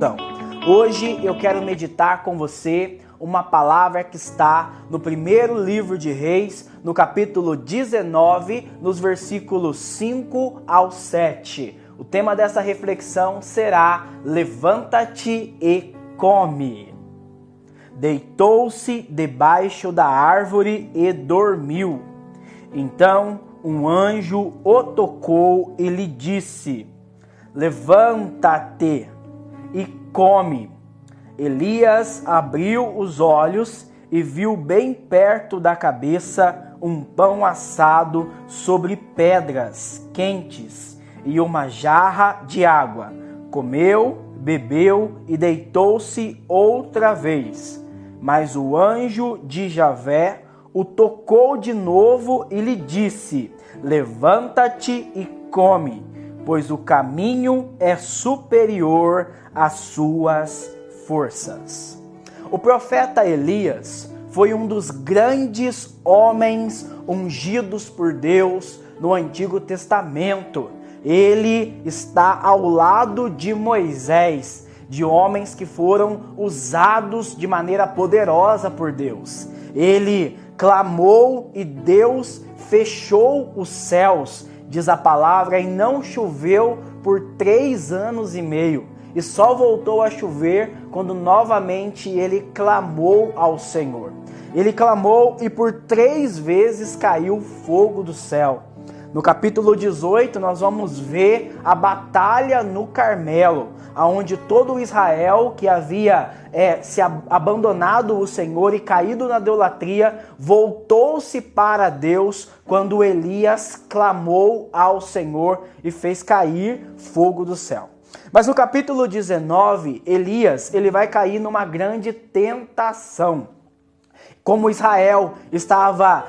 Então, hoje eu quero meditar com você uma palavra que está no primeiro livro de Reis, no capítulo 19, nos versículos 5 ao 7. O tema dessa reflexão será: levanta-te e come. Deitou-se debaixo da árvore e dormiu. Então um anjo o tocou e lhe disse: levanta-te e come. Elias abriu os olhos e viu bem perto da cabeça um pão assado sobre pedras quentes e uma jarra de água. Comeu, bebeu e deitou-se outra vez. Mas o anjo de Javé o tocou de novo e lhe disse: levanta-te e come, pois o caminho é superior às suas forças. O profeta Elias foi um dos grandes homens ungidos por Deus no Antigo Testamento. Ele está ao lado de Moisés, de homens que foram usados de maneira poderosa por Deus. Ele clamou e Deus fechou os céus, diz a palavra, e não choveu por 3 anos e meio. E só voltou a chover quando novamente ele clamou ao Senhor. Ele clamou e por 3 vezes caiu fogo do céu. No capítulo 18 nós vamos ver a batalha no Carmelo, onde todo Israel que havia se abandonado o Senhor e caído na idolatria, voltou-se para Deus quando Elias clamou ao Senhor e fez cair fogo do céu. Mas no capítulo 19, Elias ele vai cair numa grande tentação. Como Israel estava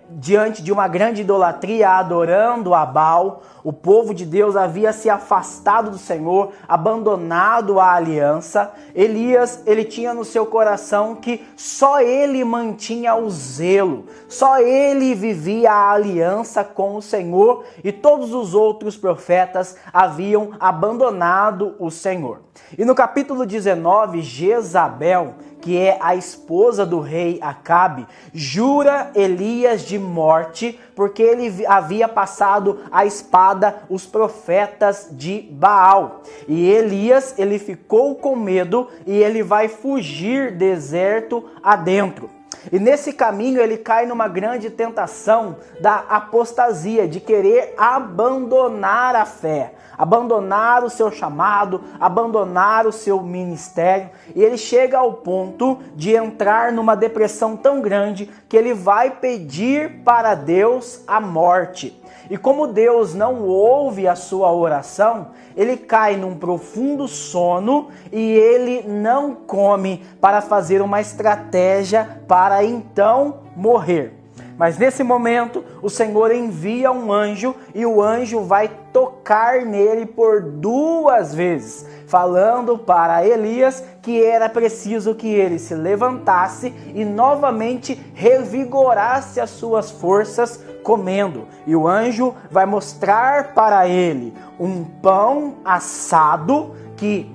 diante de uma grande idolatria, adorando a Baal, o povo de Deus havia se afastado do Senhor, abandonado a aliança. Elias, ele tinha no seu coração que só ele mantinha o zelo, só ele vivia a aliança com o Senhor e todos os outros profetas haviam abandonado o Senhor. E no capítulo 19, Jezabel, que é a esposa do rei Acabe, jura Elias de morte, porque ele havia passado a espada os profetas de Baal. E Elias, ele ficou com medo e ele vai fugir deserto adentro. E nesse caminho ele cai numa grande tentação da apostasia, de querer abandonar a fé, abandonar o seu chamado, abandonar o seu ministério. E ele chega ao ponto de entrar numa depressão tão grande que ele vai pedir para Deus a morte. E como Deus não ouve a sua oração, ele cai num profundo sono e ele não come para fazer uma estratégia para então morrer. Mas nesse momento, o Senhor envia um anjo e o anjo vai tocar nele por 2 vezes, falando para Elias que era preciso que ele se levantasse e novamente revigorasse as suas forças comendo. E o anjo vai mostrar para ele um pão assado que,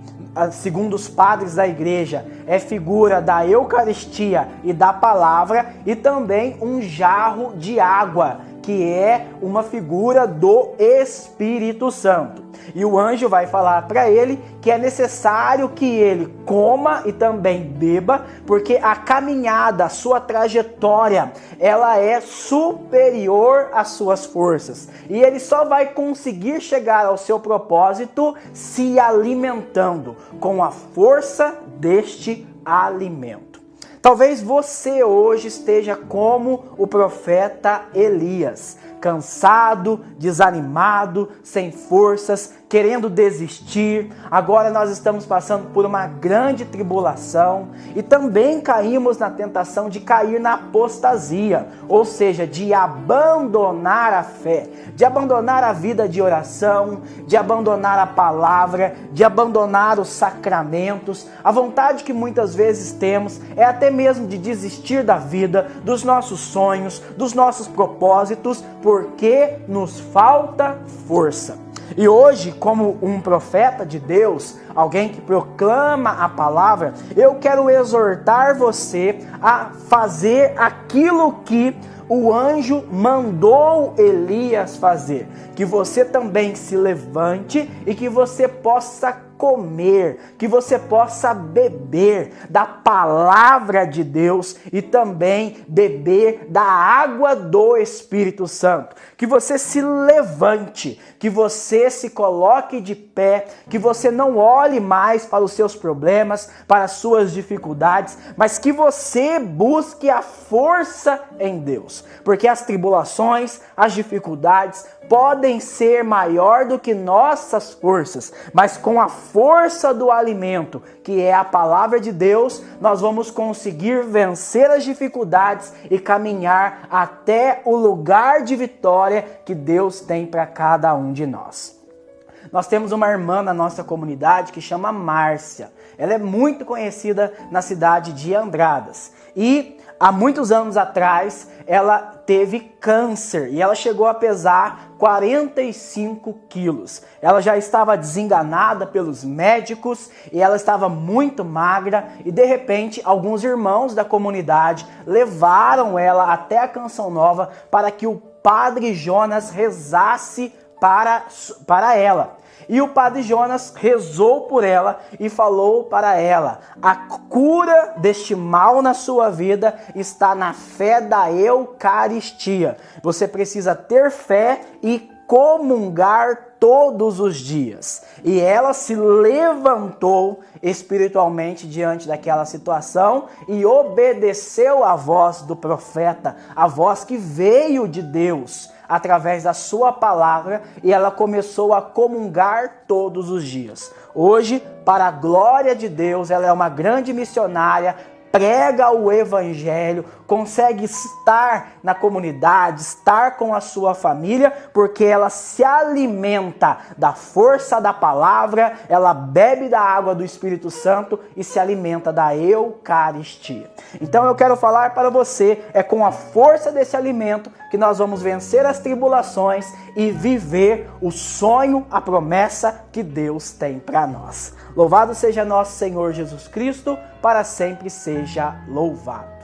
segundo os padres da igreja, é figura da Eucaristia e da palavra, e também um jarro de água, que é uma figura do Espírito Santo. E o anjo vai falar para ele que é necessário que ele coma e também beba, porque a caminhada, a sua trajetória, ela é superior às suas forças. E ele só vai conseguir chegar ao seu propósito se alimentando com a força deste alimento. Talvez você hoje esteja como o profeta Elias, cansado, desanimado, sem forças, querendo desistir. Agora nós estamos passando por uma grande tribulação e também caímos na tentação de cair na apostasia, ou seja, de abandonar a fé, de abandonar a vida de oração, de abandonar a palavra, de abandonar os sacramentos. A vontade que muitas vezes temos é até mesmo de desistir da vida, dos nossos sonhos, dos nossos propósitos, porque nos falta força. E hoje, como um profeta de Deus, alguém que proclama a palavra, eu quero exortar você a fazer aquilo que o anjo mandou Elias fazer. Que você também se levante e que você possa comer, que você possa beber da palavra de Deus e também beber da água do Espírito Santo. Que você se levante, que você se coloque de pé, que você não olhe mais para os seus problemas, para as suas dificuldades, mas que você busque a força em Deus. Porque as tribulações, as dificuldades podem ser maior do que nossas forças, mas com a força do alimento, que é a palavra de Deus, nós vamos conseguir vencer as dificuldades e caminhar até o lugar de vitória que Deus tem para cada um de nós. Nós temos uma irmã na nossa comunidade que chama Márcia. Ela é muito conhecida na cidade de Andradas. E há muitos anos atrás, ela teve câncer e ela chegou a pesar 45 quilos. Ela já estava desenganada pelos médicos e ela estava muito magra e de repente alguns irmãos da comunidade levaram ela até a Canção Nova para que o Padre Jonas rezasse para ela. E o Padre Jonas rezou por ela e falou para ela: a cura deste mal na sua vida está na fé da Eucaristia. Você precisa ter fé e comungar todos os dias. E ela se levantou espiritualmente diante daquela situação e obedeceu à voz do profeta, a voz que veio de Deus através da sua palavra, e ela começou a comungar todos os dias. Hoje, para a glória de Deus, ela é uma grande missionária, prega o evangelho, consegue estar na comunidade, estar com a sua família, porque ela se alimenta da força da palavra, ela bebe da água do Espírito Santo e se alimenta da Eucaristia. Então eu quero falar para você, é com a força desse alimento que nós vamos vencer as tribulações e viver o sonho, a promessa que Deus tem para nós. Louvado seja nosso Senhor Jesus Cristo, para sempre seja louvado.